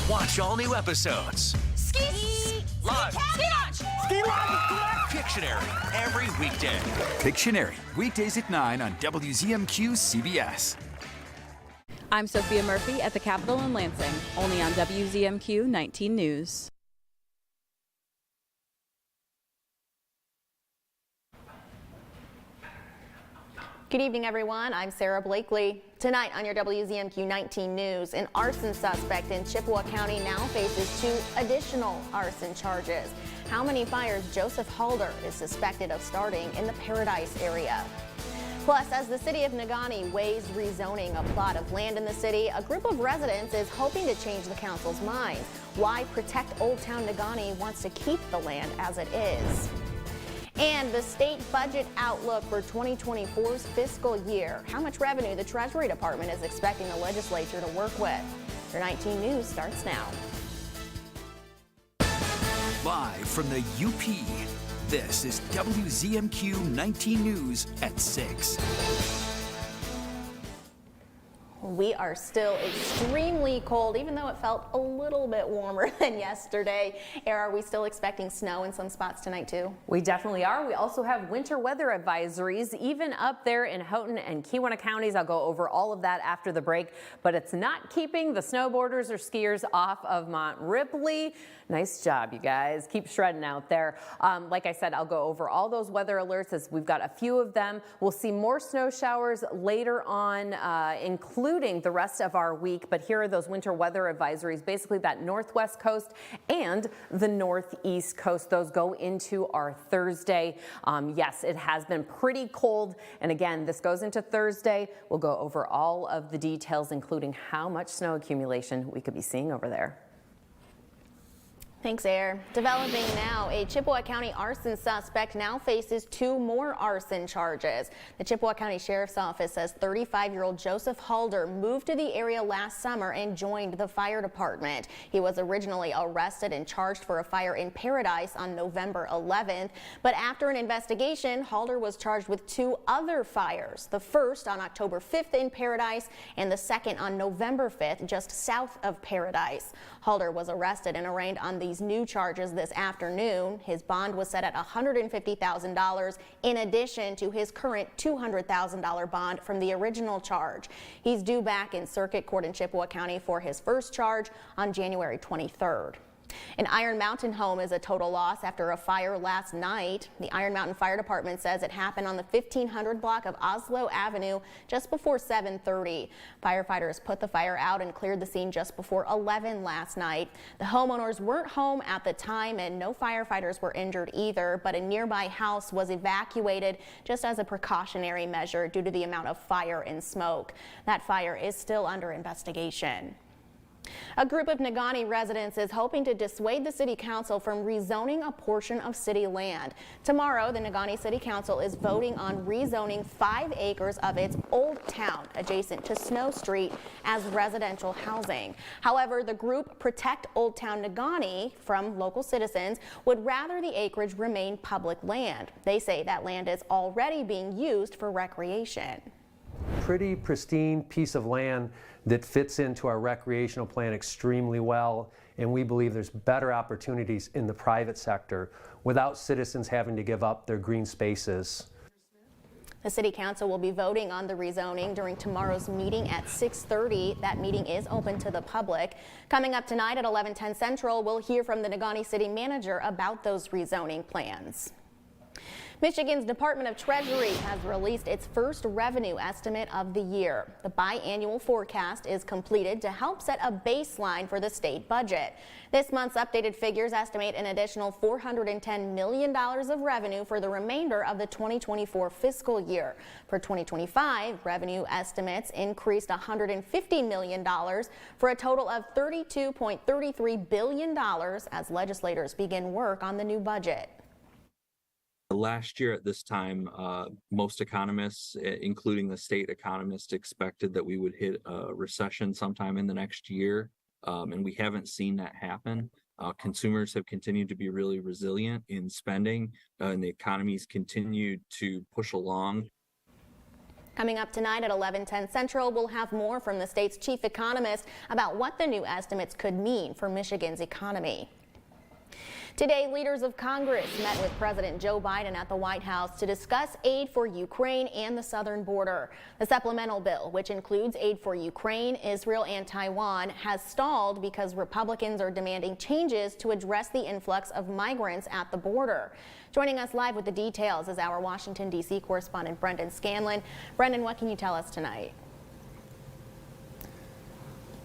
Watch all new episodes. Ski Launch. Ski launch. Ski launch. Pictionary every weekday. Pictionary, weekdays at 9 on WZMQ CBS. I'm Sophia Murphy at the Capitol in Lansing, only on WZMQ 19 News. Good evening, everyone. I'm Sarah Blakely. Tonight on your WZMQ 19 News, an arson suspect in Chippewa County now faces 2 additional arson charges. How many fires Joseph Halder is suspected of starting in the Paradise area. Plus, as the city of Negaunee weighs rezoning a plot of land in the city, a group of residents is hoping to change the council's mind. Why Protect Old Town Negaunee wants to keep the land as it is. And the state budget outlook for 2024's fiscal year. How much revenue the Treasury Department is expecting the legislature to work with. Your 19 News starts now. Live from the UP, this is WZMQ 19 News at 6. We are still extremely cold, even though it felt a little bit warmer than yesterday. Are we still expecting snow in some spots tonight, too? We definitely are. We also have winter weather advisories, even up there in Houghton and Keweenaw counties. I'll go over all of that after the break, but it's not keeping the snowboarders or skiers off of Mont Ripley. Nice job, you guys. Keep shredding out there. Like I said, I'll go over all those weather alerts as we've got a few of them. We'll see more snow showers later on, including the rest of our week. But here are those winter weather advisories, basically that northwest coast and the northeast coast. Those go into our Thursday. Yes, it has been pretty cold. And again, this goes into Thursday. We'll go over all of the details, including how much snow accumulation we could be seeing over there. Thanks, Air. Developing now, a Chippewa County arson suspect now faces 2 more arson charges. The Chippewa County Sheriff's Office says 35-year-old Joseph Halder moved to the area last summer and joined the fire department. He was originally arrested and charged for a fire in Paradise on November 11th. But after an investigation, Halder was charged with 2 other fires. The first on October 5th in Paradise and the second on November 5th just south of Paradise. Halder was arrested and arraigned on these new charges this afternoon. His bond was set at $150,000 in addition to his current $200,000 bond from the original charge. He's due back in circuit court in Chippewa County for his first charge on January 23rd. An Iron Mountain home is a total loss after a fire last night. The Iron Mountain Fire Department says it happened on the 1500 block of Oslo Avenue just before 7:30. Firefighters put the fire out and cleared the scene just before 11 last night. The homeowners weren't home at the time and no firefighters were injured either, but a nearby house was evacuated just as a precautionary measure due to the amount of fire and smoke. That fire is still under investigation. A group of Negaunee residents is hoping to dissuade the city council from rezoning a portion of city land. Tomorrow, the Negaunee City Council is voting on rezoning 5 acres of its Old Town adjacent to Snow Street as residential housing. However, the group Protect Old Town Negaunee from local citizens would rather the acreage remain public land. They say that land is already being used for recreation. Pretty pristine piece of land that fits into our recreational plan extremely well, and we believe there's better opportunities in the private sector without citizens having to give up their green spaces. The City Council will be voting on the rezoning during tomorrow's meeting at 6:30. That meeting is open to the public. Coming up tonight at 11:10 Central, we'll hear from the Negaunee City Manager about those rezoning plans. Michigan's Department of Treasury has released its first revenue estimate of the year. The biannual forecast is completed to help set a baseline for the state budget. This month's updated figures estimate an additional $410 million of revenue for the remainder of the 2024 fiscal year. For 2025, revenue estimates increased $150 million for a total of $32.33 billion as legislators begin work on the new budget. Last year at this time, most economists, including the state economists, expected that we would hit a recession sometime in the next year, and we haven't seen that happen. Consumers have continued to be really resilient in spending, and the economy's continued to push along. Coming up tonight at 11:10 Central, we'll have more from the state's chief economist about what the new estimates could mean for Michigan's economy. Today, leaders of Congress met with President Joe Biden at the White House to discuss aid for Ukraine and the southern border. The supplemental bill, which includes aid for Ukraine, Israel, and Taiwan, has stalled because Republicans are demanding changes to address the influx of migrants at the border. Joining us live with the details is our Washington, D.C. correspondent Brendan Scanlon. Brendan, what can you tell us tonight?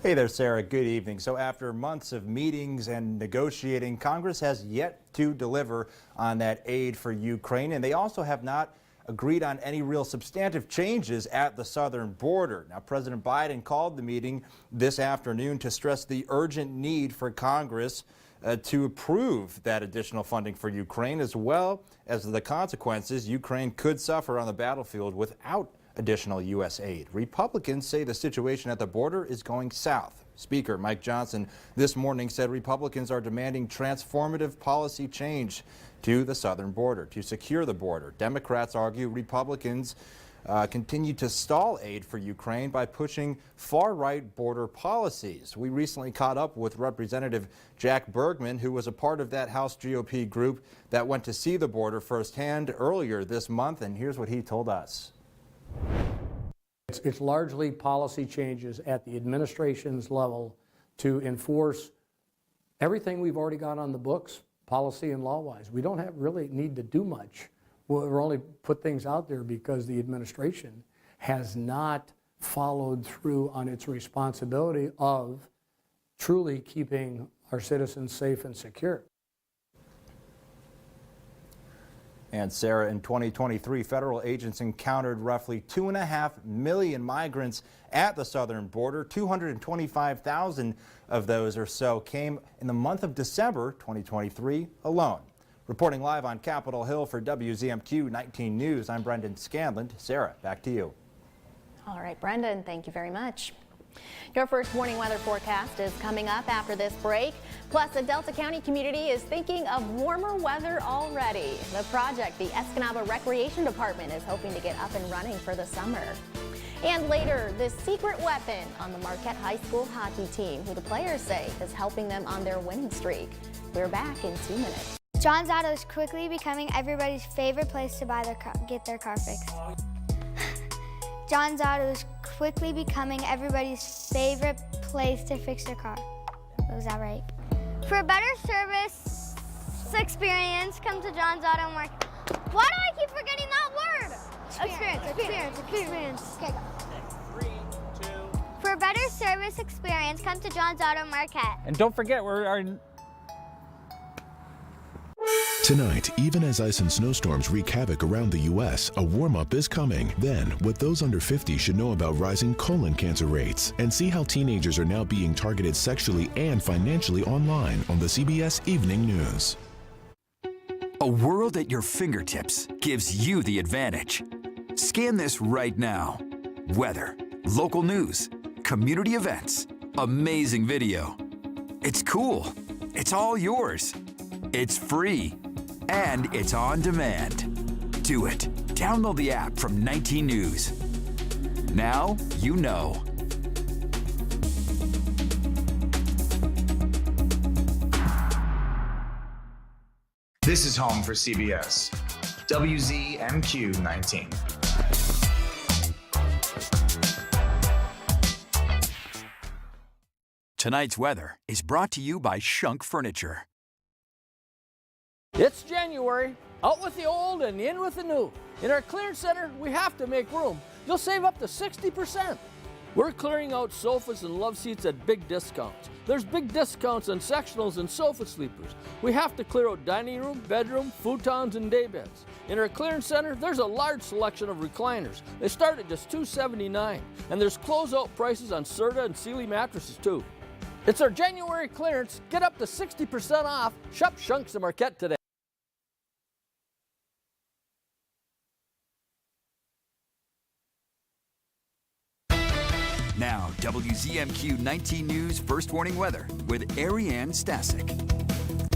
Hey there, Sarah. Good evening. So after months of meetings and negotiating, Congress has yet to deliver on that aid for Ukraine, and they also have not agreed on any real substantive changes at the southern border. Now, President Biden called the meeting this afternoon to stress the urgent need for Congress to approve that additional funding for Ukraine, as well as the consequences Ukraine could suffer on the battlefield without additional U.S. aid. Republicans say the situation at the border is going south. Speaker Mike Johnson this morning said Republicans are demanding transformative policy change to the southern border to secure the border. Democrats argue Republicans continue to stall aid for Ukraine by pushing far-right border policies. We recently caught up with Representative Jack Bergman, who was a part of that House GOP group that went to see the border firsthand earlier this month, and here's what he told us. It's largely policy changes at the administration's level to enforce everything we've already got on the books, policy and law-wise. We don't really need to do much. We're only put things out there because the administration has not followed through on its responsibility of truly keeping our citizens safe and secure. And Sarah, in 2023, federal agents encountered roughly 2.5 million migrants at the southern border. 225,000 of those or so came in the month of December 2023 alone. Reporting live on Capitol Hill for WZMQ 19 News, I'm Brendan Scanlon. Sarah, back to you. All right, Brendan, thank you very much. Your first warning weather forecast is coming up after this break. Plus, the Delta County community is thinking of warmer weather already. The project the Escanaba Recreation Department is hoping to get up and running for the summer. And later, the secret weapon on the Marquette High School hockey team, who the players say is helping them on their winning streak. We're back in 2 minutes. John's Auto is quickly becoming everybody's favorite place to get their car fixed. John's Auto is quickly becoming everybody's favorite place to fix their car. Was that right? For a better service experience, come to John's Auto Market. Why do I keep forgetting that word? Experience. Okay, go. 3, 2. For a better service experience, come to John's Auto Market. And don't forget, Tonight, even as ice and snowstorms wreak havoc around the U.S., a warm-up is coming. Then, what those under 50 should know about rising colon cancer rates, and see how teenagers are now being targeted sexually and financially online on the CBS Evening News. A world at your fingertips gives you the advantage. Scan this right now. Weather, local news, community events, amazing video. It's cool. It's all yours. It's free. And it's on demand. Do it. Download the app from 19 News. Now you know. This is home for CBS. WZMQ 19. Tonight's weather is brought to you by Shunk Furniture. It's January. Out with the old and in with the new. In our clearance center, we have to make room. You'll save up to 60%. We're clearing out sofas and love seats at big discounts. There's big discounts on sectionals and sofa sleepers. We have to clear out dining room, bedroom, futons, and daybeds. In our clearance center, there's a large selection of recliners. They start at just $279, and there's closeout prices on Serta and Sealy mattresses too. It's our January clearance. Get up to 60% off. Shop Shunks in Marquette today. Now, WZMQ 19 News First Warning Weather with Ariane Stasek.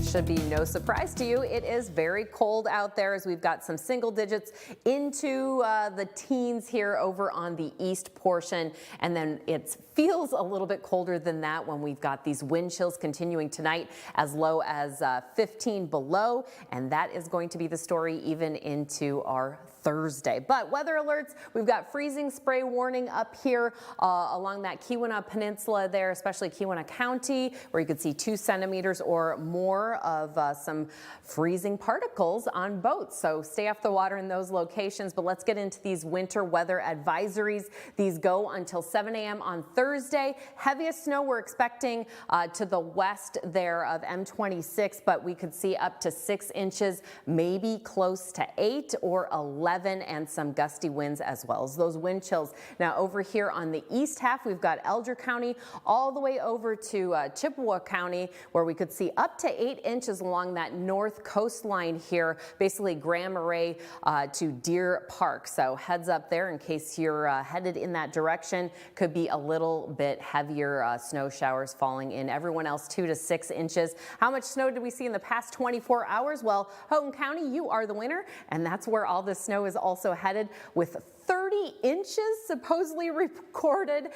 should be no surprise to you. It is very cold out there as we've got some single digits into the teens here over on the east portion. And then it feels a little bit colder than that when we've got these wind chills continuing tonight as low as 15 below. And that is going to be the story even into our Thursday. But weather alerts, we've got freezing spray warning up here along that Upper Peninsula there, especially Keweenaw County, where you could see 2 centimeters or more of some freezing particles on boats. So stay off the water in those locations. But let's get into these winter weather advisories. These go until 7 a.m. on Thursday. Heaviest snow we're expecting to the west there of M26, but we could see up to 6 inches, maybe close to 8 or 11, and some gusty winds as well as those wind chills. Now over here on the east half, we've got Elder County all the way over to Chippewa County, where we could see up to 8 inches along that north coastline here, basically Grand Marais to Deer Park. So heads up there in case you're headed in that direction. Could be a little bit heavier snow showers falling in. Everyone else 2 to 6 inches. How much snow did we see in the past 24 hours? Well, Houghton County, you are the winner, and that's where all this snow is also headed, with 30 inches supposedly recorded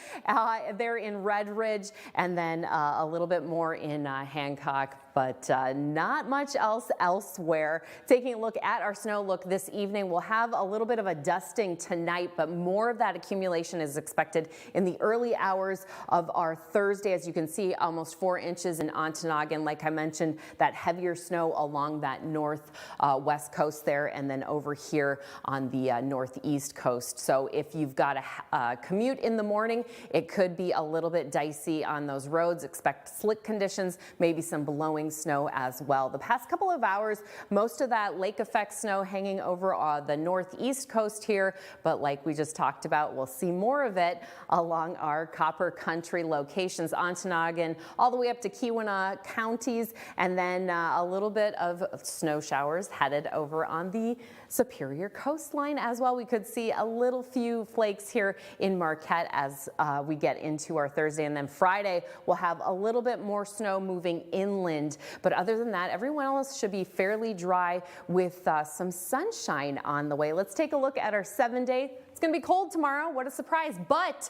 there in Red Ridge, and then a little bit more in Hancock, but not much else elsewhere. Taking a look at our snow look this evening, we'll have a little bit of a dusting tonight, but more of that accumulation is expected in the early hours of our Thursday. As you can see, almost 4 inches in Ontonagon. Like I mentioned, that heavier snow along that north west coast there, and then over here on the northeast coast. So if you've got a commute in the morning, it could be a little bit dicey on those roads. Expect slick conditions, maybe some blowing snow as well. The past couple of hours, most of that lake effect snow hanging over the northeast coast here, but like we just talked about, we'll see more of it along our Copper Country locations, Ontonagon, all the way up to Keweenaw counties, and then a little bit of snow showers headed over on the Superior coastline as well. We could see a little few flakes here in Marquette as we get into our Thursday, and then Friday we'll have a little bit more snow moving inland. But other than that, everyone else should be fairly dry with some sunshine on the way. Let's take a look at our 7-day. It's going to be cold tomorrow. What a surprise. But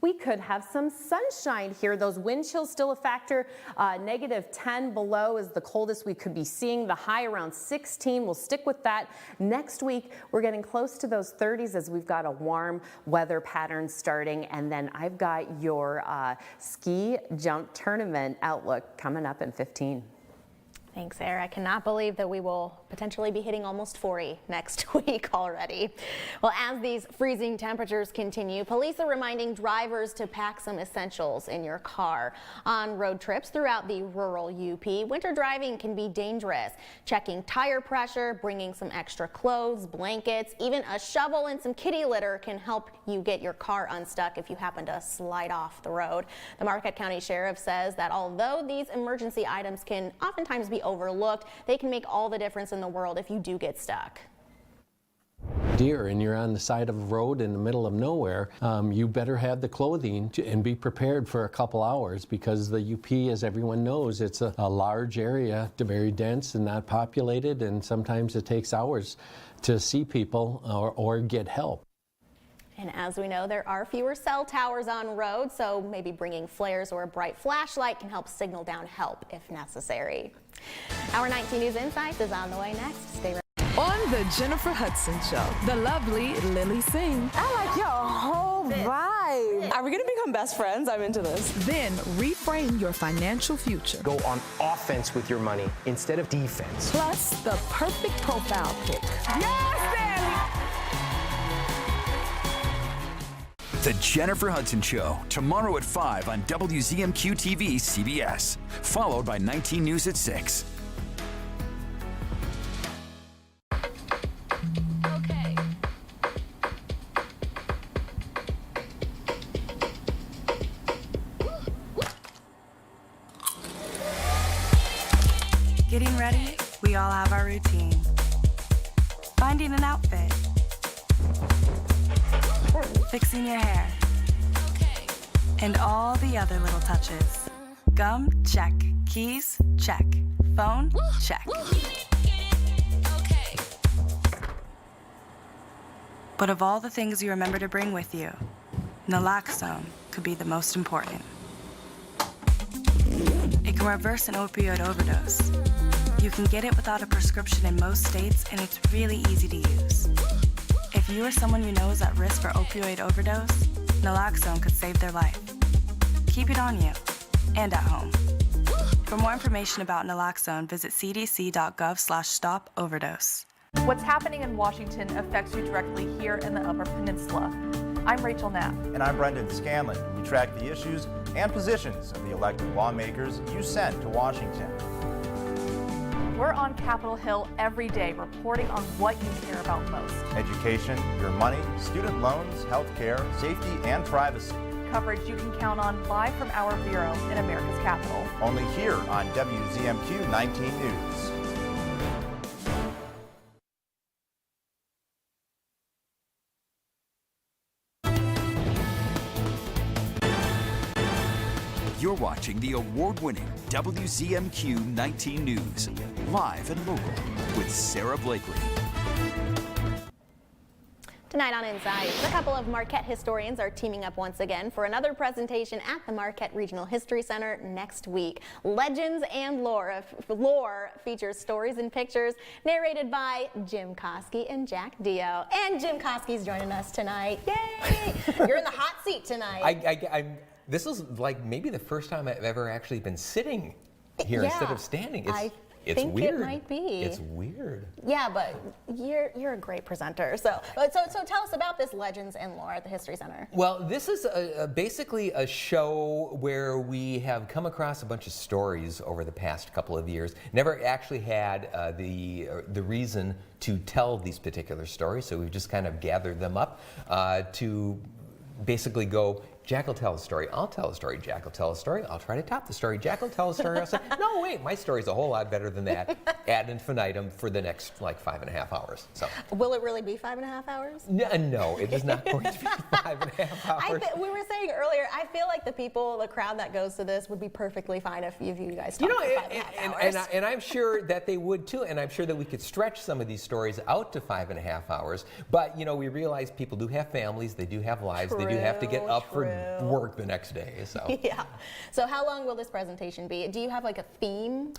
we could have some sunshine here. Those wind chills still a factor. -10 below is the coldest we could be seeing. The high around 16. We'll stick with that. Next week, we're getting close to those 30s as we've got a warm weather pattern starting. And then I've got your ski jump tournament outlook coming up in 15. Thanks, Sarah. I cannot believe that we will potentially be hitting almost 40 next week already. Well, as these freezing temperatures continue, police are reminding drivers to pack some essentials in your car. On road trips throughout the rural UP, winter driving can be dangerous. Checking tire pressure, bringing some extra clothes, blankets, even a shovel and some kitty litter can help you get your car unstuck if you happen to slide off the road. The Marquette County Sheriff says that although these emergency items can oftentimes be overlooked, they can make all the difference in the world if you do get stuck. Deer and you're on the side of a road in the middle of nowhere, you better have the clothing and be prepared for a couple hours, because the UP, as everyone knows, it's a large area, very dense and not populated, and sometimes it takes hours to see people or get help. And as we know, there are fewer cell towers on roads, so maybe bringing flares or a bright flashlight can help signal down help if necessary. Our 19 News Insights is on the way next. Stay right. On the Jennifer Hudson Show, the lovely Lily Singh. I like your whole vibe. Are we going to become best friends? I'm into this. Then reframe your financial future. Go on offense with your money instead of defense. Plus, the perfect profile pic. Yes, Daddy! The Jennifer Hudson Show, tomorrow at 5 on WZMQ TV CBS, followed by 19 News at 6. Okay. Getting ready, we all have our routine. Finding an outfit. Fixing your hair. And all the other little touches. Gum, check. Keys, check. Phone? Check. But of all the things you remember to bring with you, naloxone could be the most important. It can reverse an opioid overdose. You can get it without a prescription in most states, and it's really easy to use. If you or someone you know is at risk for opioid overdose, naloxone could save their life. Keep it on you and at home. For more information about naloxone, visit cdc.gov/stop-overdose. What's happening in Washington affects you directly here in the Upper Peninsula. I'm Rachel Knapp. And I'm Brendan Scanlon. We track the issues and positions of the elected lawmakers you sent to Washington. We're on Capitol Hill every day reporting on what you care about most. Education, your money, student loans, healthcare, safety, and privacy. Coverage you can count on live from our bureau in America's capital. Only here on WZMQ 19 News. You're watching the award-winning WZMQ 19 News, live and local with Sarah Blakely. Tonight on Inside, a couple of Marquette historians are teaming up once again for another presentation at the Marquette Regional History Center next week. Legends and Lore features stories and pictures narrated by Jim Koski and Jack Dio. And Jim Koski's joining us tonight. Yay! You're in the hot seat tonight. This is like maybe the first time I've ever actually been sitting here instead of standing. It's think weird. It might be. It's weird. Yeah, but you're a great presenter. So tell us about this Legends and Lore at the History Center. Well, this is basically a show where we have come across a bunch of stories over the past couple of years. Never actually had the reason to tell these particular stories, so we've just kind of gathered them up to basically go, Jack will tell a story, I'll tell a story, Jack will tell a story, I'll try to top the story, Jack will tell a story, I'll say, no, wait, my story's a whole lot better than that, ad infinitum for the next, 5.5 hours. So. Will it really be 5.5 hours? No, it is not going to be 5.5 hours. We were saying earlier, I feel like the crowd that goes to this would be perfectly fine if you guys talked for 5.5 hours. And I'm sure that they would too, and I'm sure that we could stretch some of these stories out to 5.5 hours, but we realize people do have families, they do have lives, they do have to get up for work the next day. So yeah. So how long will this presentation be? Do you have a theme?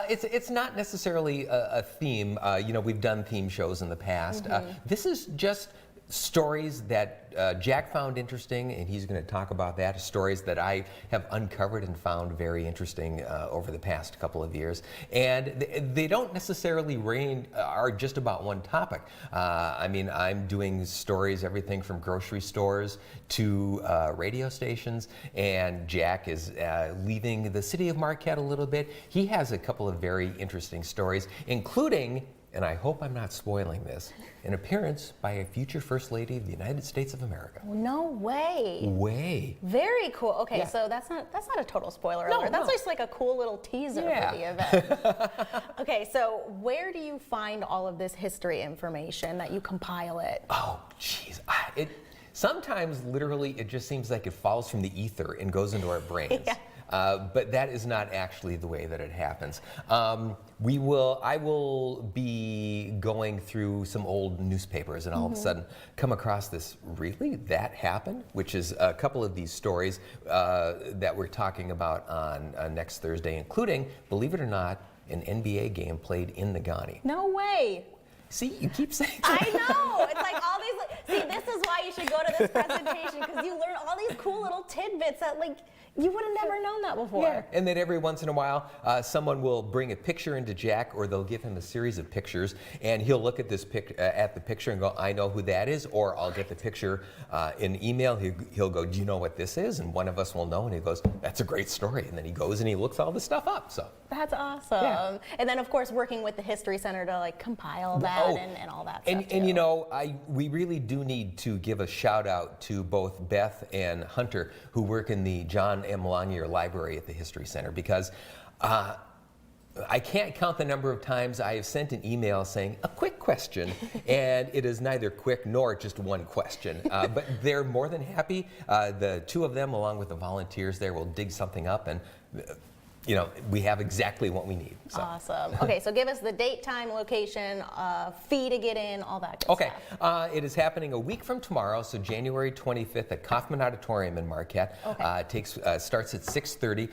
It's not necessarily a theme. We've done theme shows in the past. This is just stories that Jack found interesting, and he's going to talk about that. Stories that I have uncovered and found very interesting over the past couple of years. And they don't necessarily are just about one topic. I'm doing stories, everything from grocery stores to radio stations, and Jack is leaving the city of Marquette a little bit. He has a couple of very interesting stories, including, and I hope I'm not spoiling this, an appearance by a future First Lady of the United States of America. No way. Very cool. Okay, Yeah. So that's not a total spoiler alert. That's just a cool little teaser for the event. Okay, so where do you find all of this history information that you compile it? Oh, jeez. Sometimes, literally, it just seems like it falls from the ether and goes into our brains. Yeah. But that is not actually the way that it happens. I will be going through some old newspapers and all of a sudden come across this, really? That happened? Which is a couple of these stories that we're talking about on next Thursday, including, believe it or not, an NBA game played in Negaunee. No way. See, you keep saying that. I know. It's like all these. See, this is why you should go to this presentation, because you learn all these cool little tidbits that you would have never known that before. Yeah. And then every once in a while, someone will bring a picture into Jack, or they'll give him a series of pictures, and he'll look at this at the picture and go, I know who that is, or I'll get the picture in email. He'll go, do you know what this is? And one of us will know, and he goes, that's a great story. And then he goes and he looks all the stuff up. So that's awesome. Yeah. And then, of course, working with the History Center to compile that and all that stuff. And we really do need to give a shout out to both Beth and Hunter, who work in the John M. Lanier Library at the History Center, because I can't count the number of times I have sent an email saying a quick question, and it is neither quick nor just one question. But they're more than happy. The two of them, along with the volunteers there, will dig something up, and we have exactly what we need. So. Awesome. Okay, so give us the date, time, location, fee to get in, all that good stuff. It is happening a week from tomorrow, so January 25th at Kaufman Auditorium in Marquette. Okay. Starts at 6:30.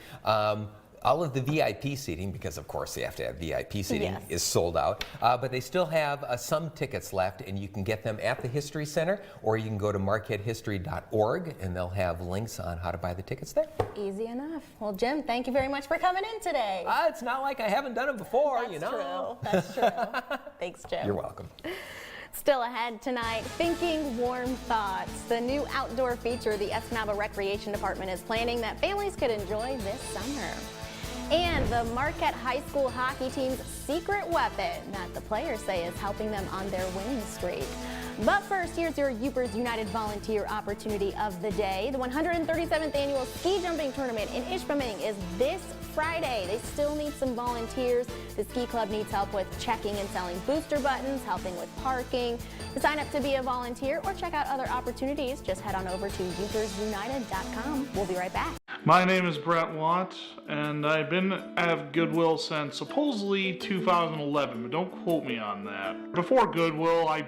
All of the VIP seating, because of course they have to have VIP seating, is sold out. But they still have some tickets left, and you can get them at the History Center, or you can go to marquettehistory.org, and they'll have links on how to buy the tickets there. Easy enough. Well, Jim, thank you very much for coming in today. It's not like I haven't done it before, That's true. Thanks, Jim. You're welcome. Still ahead tonight, Thinking Warm Thoughts, the new outdoor feature the Escanaba Recreation Department is planning that families could enjoy this summer. And the Marquette High School hockey team's secret weapon that the players say is helping them on their winning streak. But first, here's your Upers United Volunteer Opportunity of the Day. The 137th Annual Ski Jumping Tournament in Ishpeming is this Friday. They still need some volunteers. The ski club needs help with checking and selling booster buttons, helping with parking. To sign up to be a volunteer or check out other opportunities, just head on over to upersunited.com. We'll be right back. My name is Brett Watt, and I've been at Goodwill since supposedly 2011, but don't quote me on that. Before Goodwill, I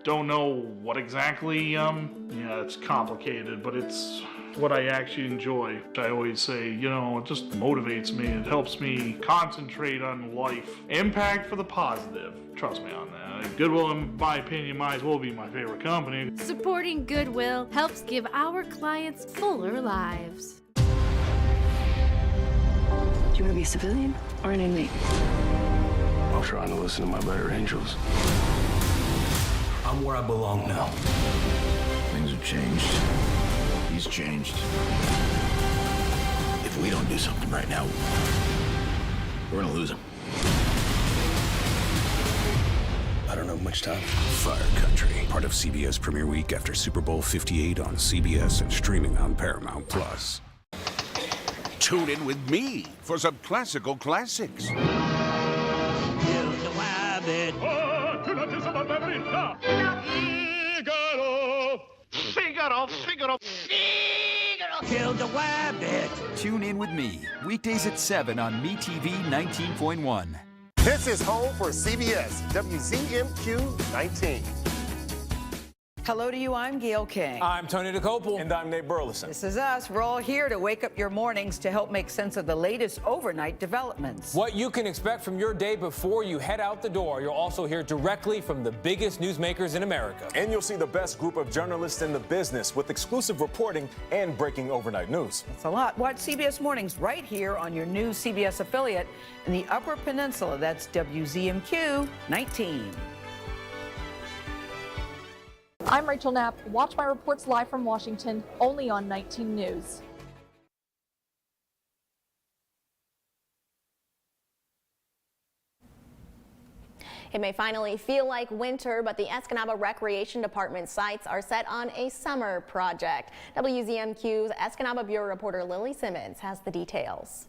don't know what exactly, it's complicated, but it's what I actually enjoy. I always say, it just motivates me. It helps me concentrate on life. Impact for the positive. Trust me on that. Goodwill, in my opinion, might as well be my favorite company. Supporting Goodwill helps give our clients fuller lives. Do you want to be a civilian or an inmate? I'm trying to listen to my better angels. I'm where I belong now. Things have changed. He's changed. If we don't do something right now, we're gonna lose him. I don't have much time. Fire Country, part of CBS Premiere Week after Super Bowl 58 on CBS and streaming on Paramount Plus. Tune in with me for some classical classics. Figaro. Kill the rabbit. Tune in with me, weekdays at 7 on MeTV 19.1. This is home for CBS, WZMQ 19. Hello to you, I'm Gail King. I'm Tony DeCopel. And I'm Nate Burleson. This is us. We're all here to wake up your mornings to help make sense of the latest overnight developments. What you can expect from your day before you head out the door. You'll also hear directly from the biggest newsmakers in America. And you'll see the best group of journalists in the business with exclusive reporting and breaking overnight news. That's a lot. Watch CBS Mornings right here on your new CBS affiliate in the Upper Peninsula. That's WZMQ 19. I'm Rachel Knapp. Watch my reports live from Washington, only on 19 News. It may finally feel like winter, but the Escanaba Recreation Department sites are set on a summer project. WZMQ's Escanaba Bureau reporter Lily Simmons has the details.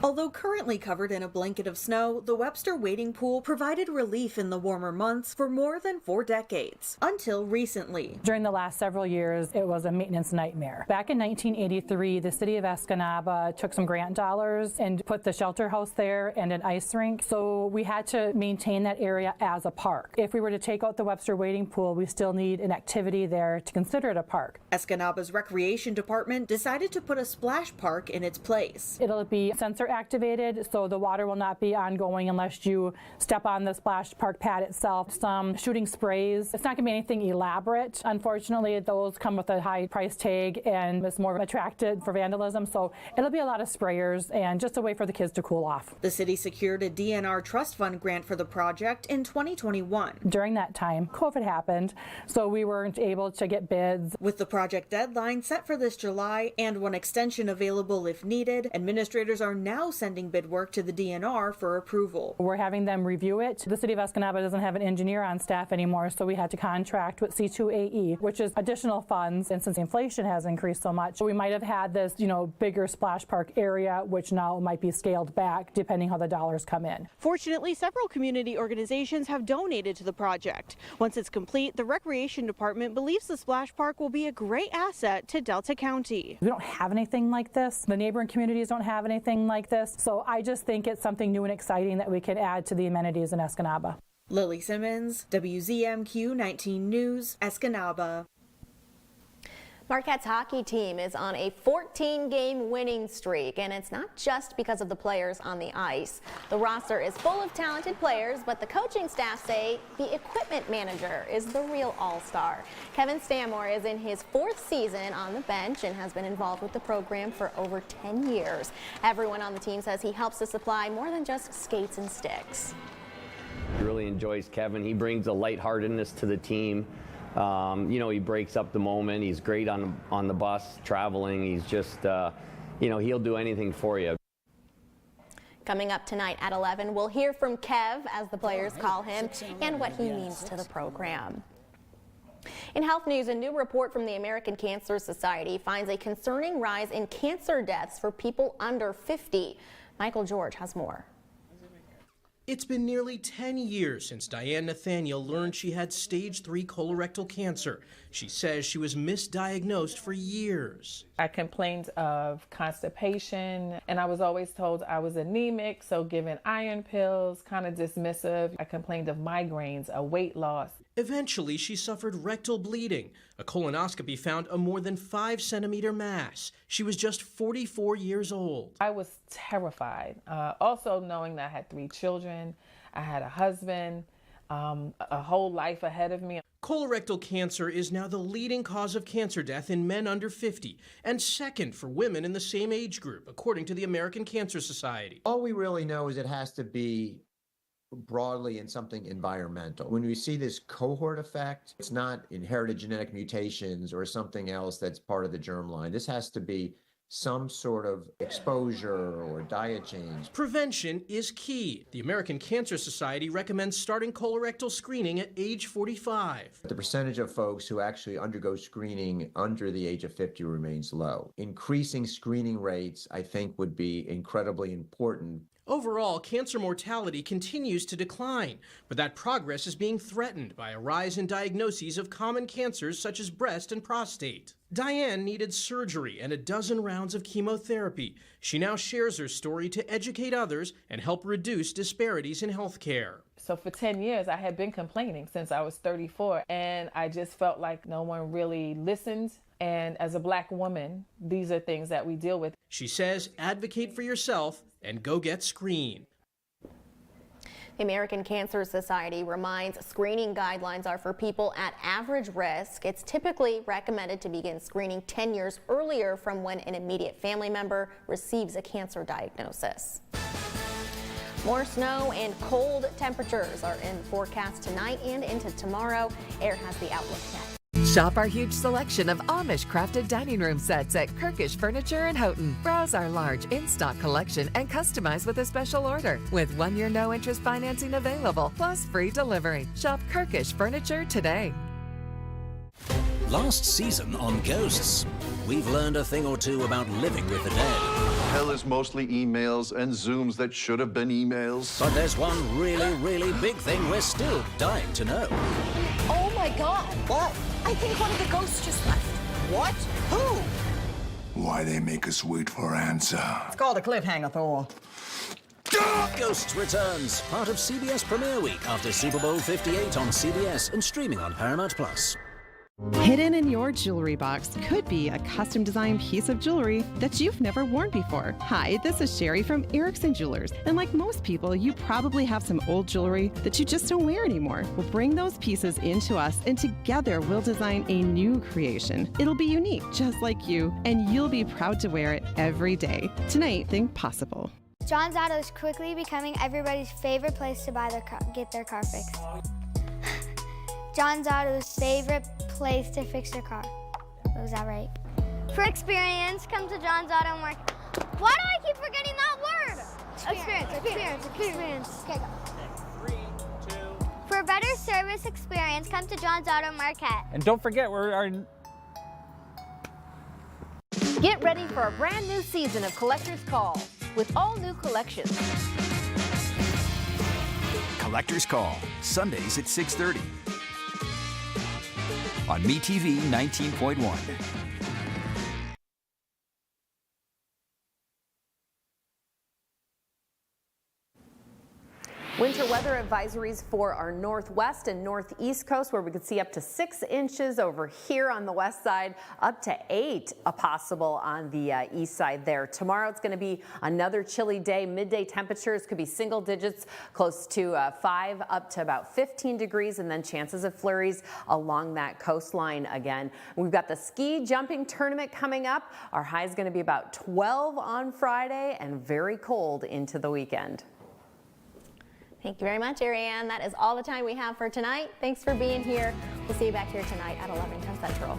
Although currently covered in a blanket of snow, the Webster Wading Pool provided relief in the warmer months for more than 4 decades, until recently. During the last several years, it was a maintenance nightmare. Back in 1983, the city of Escanaba took some grant dollars and put the shelter house there and an ice rink, so we had to maintain that area as a park. If we were to take out the Webster Wading Pool, we still need an activity there to consider it a park. Escanaba's Recreation Department decided to put a splash park in its place. It'll be sensor activated, so the water will not be ongoing unless you step on the splash park pad itself. Some shooting sprays. It's not going to be anything elaborate. Unfortunately, those come with a high price tag and it's more attractive for vandalism, so it'll be a lot of sprayers and just a way for the kids to cool off. The city secured a DNR Trust Fund grant for the project in 2021. During that time, COVID happened, so we weren't able to get bids. With the project deadline set for this July and one extension available if needed, administrators are now sending bid work to the DNR for approval. We're having them review it. The city of Escanaba doesn't have an engineer on staff anymore, so we had to contract with C2AE, which is additional funds. And since inflation has increased so much, we might have had this, bigger splash park area, which now might be scaled back depending how the dollars come in. Fortunately, several community organizations have donated to the project. Once it's complete, the Recreation Department believes the splash park will be a great asset to Delta County. We don't have anything like this. The neighboring communities don't have anything like like this. So I just think it's something new and exciting that we can add to the amenities in Escanaba. Lily Simmons, WZMQ 19 News, Escanaba. Marquette's hockey team is on a 14-game winning streak, and it's not just because of the players on the ice. The roster is full of talented players, but the coaching staff say the equipment manager is the real all-star. Kevin Stanmore is in his 4th season on the bench and has been involved with the program for over 10 years. Everyone on the team says he helps to supply more than just skates and sticks. Really enjoys Kevin. He brings a lightheartedness to the team. You know, he breaks up the moment. He's great on the bus, traveling. He's just, you know, he'll do anything for you. Coming up tonight at 11, we'll hear from Kev, as the players call him, and what he means to the program. In health news, a new report from the American Cancer Society finds a concerning rise in cancer deaths for people under 50. Michael George has more. It's been nearly 10 years since Diane Nathaniel learned she had stage 3 colorectal cancer. She says she was misdiagnosed for years. I complained of constipation, and I was always told I was anemic, so given iron pills, kind of dismissive. I complained of migraines, a weight loss. Eventually, she suffered rectal bleeding. A colonoscopy found a more than 5-centimeter mass. She was just 44 years old. I was terrified, also knowing that I had 3 children, I had a husband, a whole life ahead of me. Colorectal cancer is now the leading cause of cancer death in men under 50 and second for women in the same age group, according to the American Cancer Society. All we really know is it has to be broadly in something environmental. When we see this cohort effect, it's not inherited genetic mutations or something else that's part of the germline. This has to be some sort of exposure or diet change. Prevention is key. The American Cancer Society recommends starting colorectal screening at age 45. The percentage of folks who actually undergo screening under the age of 50 remains low. Increasing screening rates, I think, would be incredibly important. Overall, cancer mortality continues to decline, but that progress is being threatened by a rise in diagnoses of common cancers such as breast and prostate. Diane needed surgery and a dozen rounds of chemotherapy. She now shares her story to educate others and help reduce disparities in healthcare. So for 10 years, I had been complaining since I was 34, and I just felt like no one really listened. And as a Black woman, these are things that we deal with. She says, advocate for yourself and go get screened. The American Cancer Society reminds screening guidelines are for people at average risk. It's typically recommended to begin screening 10 years earlier from when an immediate family member receives a cancer diagnosis. More snow and cold temperatures are in forecast tonight and into tomorrow. AIR has the outlook next. Shop our huge selection of Amish-crafted dining room sets at Kirkish Furniture in Houghton. Browse our large in-stock collection and customize with a special order. With 1-year no-interest financing available, plus free delivery. Shop Kirkish Furniture today. Last season on Ghosts, we've learned a thing or two about living with the dead. Hell is mostly emails and Zooms that should have been emails. But there's one really, really big thing we're still dying to know. Oh my God! What? I think one of the ghosts just left. What? Who? Why they make us wait for answer? It's called a cliffhanger, Thor. Ghosts returns, part of CBS Premiere Week after Super Bowl 58 on CBS and streaming on Paramount+. Hidden in your jewelry box could be a custom designed piece of jewelry that you've never worn before. Hi, this is Sherry from Erickson Jewelers. And like most people, you probably have some old jewelry that you just don't wear anymore. We'll bring those pieces into us, and together we'll design a new creation. It'll be unique, just like you, and you'll be proud to wear it every day. Tonight, think possible. John's Auto is quickly becoming everybody's favorite place to get their car fixed. John's Auto's favorite place to fix your car. Was that right? For experience, come to John's Auto Market. Why do I keep forgetting that word? Experience. Okay, go. 3, 2. For a better service experience, come to John's Auto Market. And don't forget, Get ready for a brand new season of Collector's Call with all new collections. Collector's Call, Sundays at 6:30. On MeTV 19.1. Winter weather advisories for our northwest and northeast coast, where we could see up to 6 inches over here on the west side, up to 8 possible on the east side there. Tomorrow it's going to be another chilly day. Midday temperatures could be single digits, close to 5 up to about 15 degrees, and then chances of flurries along that coastline again. We've got the ski jumping tournament coming up. Our high is going to be about 12 on Friday and very cold into the weekend. Thank you very much, Ariane. That is all the time we have for tonight. Thanks for being here. We'll see you back here tonight at 11:10 Central.